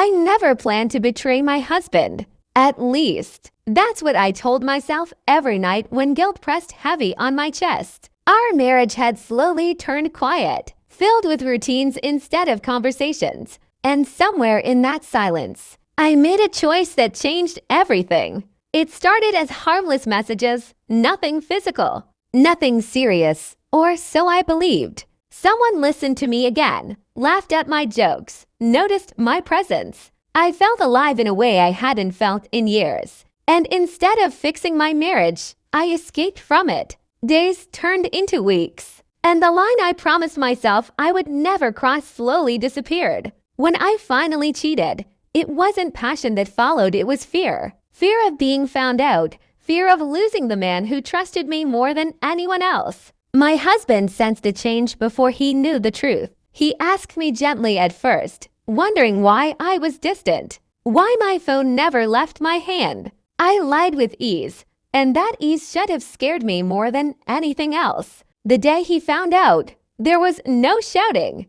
I never planned to betray my husband. At least, that's what I told myself every night when guilt pressed heavy on my chest. Our marriage had slowly turned quiet, filled with routines instead of conversations. And somewhere in that silence, I made a choice that changed everything. It started as harmless messages, nothing physical, nothing serious, or so I believed. Someone listened to me again, laughed at my jokes, noticed my presence. I felt alive in a way I hadn't felt in years. And instead of fixing my marriage, I escaped from it. Days turned into weeks, and the line I promised myself I would never cross slowly disappeared. When I finally cheated, it wasn't passion that followed, it was fear. Fear of being found out, fear of losing the man who trusted me more than anyone else. My husband sensed a change before he knew the truth. He asked me gently at first, wondering why I was distant, why my phone never left my hand. I lied with ease, and that ease should have scared me more than anything else. The day he found out, there was no shouting,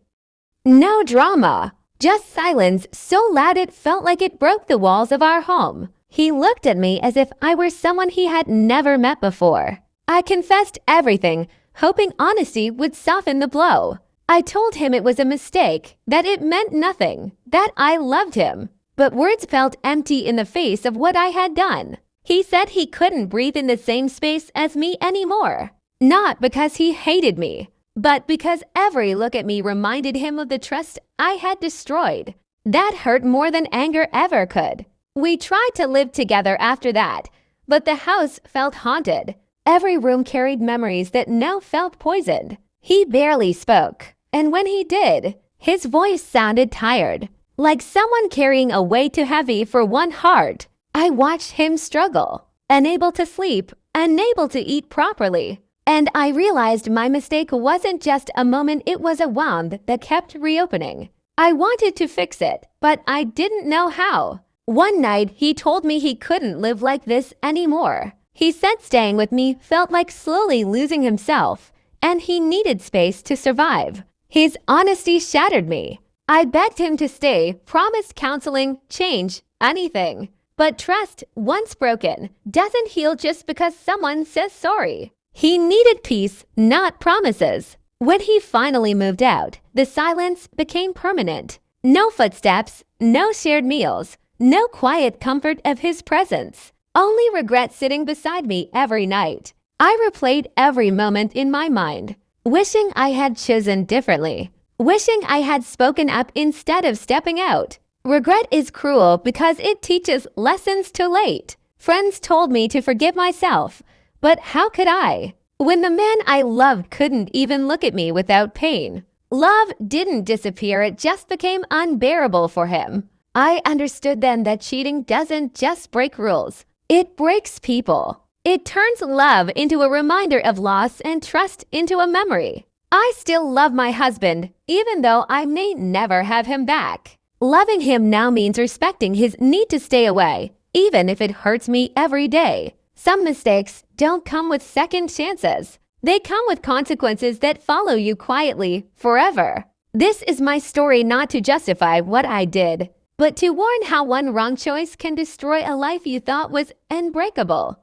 no drama, just silence so loud it felt like it broke the walls of our home. He looked at me as if I were someone he had never met before. I confessed everything, hoping honesty would soften the blow. I told him it was a mistake, that it meant nothing, that I loved him. But words felt empty in the face of what I had done. He said he couldn't breathe in the same space as me anymore. Not because he hated me, but because every look at me reminded him of the trust I had destroyed. That hurt more than anger ever could. We tried to live together after that, but the house felt haunted. Every room carried memories that now felt poisoned. He barely spoke, and when he did, his voice sounded tired, like someone carrying a weight too heavy for one heart. I watched him struggle, unable to sleep, unable to eat properly. And I realized my mistake wasn't just a moment, it was a wound that kept reopening. I wanted to fix it, but I didn't know how. One night, he told me he couldn't live like this anymore. He said staying with me felt like slowly losing himself, and he needed space to survive. His honesty shattered me. I begged him to stay, promised counseling, change, anything. But trust, once broken, doesn't heal just because someone says sorry. He needed peace, not promises. When he finally moved out, the silence became permanent. No footsteps, no shared meals, no quiet comfort of his presence. Only regret sitting beside me every night. I replayed every moment in my mind, wishing I had chosen differently, wishing I had spoken up instead of stepping out. Regret is cruel because it teaches lessons too late. Friends told me to forgive myself, but how could I, when the man I loved couldn't even look at me without pain? Love didn't disappear, it just became unbearable for him. I understood then that cheating doesn't just break rules, it breaks people. It turns love into a reminder of loss and trust into a memory. I still love my husband, even though I may never have him back. Loving him now means respecting his need to stay away, even if it hurts me every day. Some mistakes don't come with second chances. They come with consequences that follow you quietly forever. This is my story not to justify what I did, but to warn how one wrong choice can destroy a life you thought was unbreakable.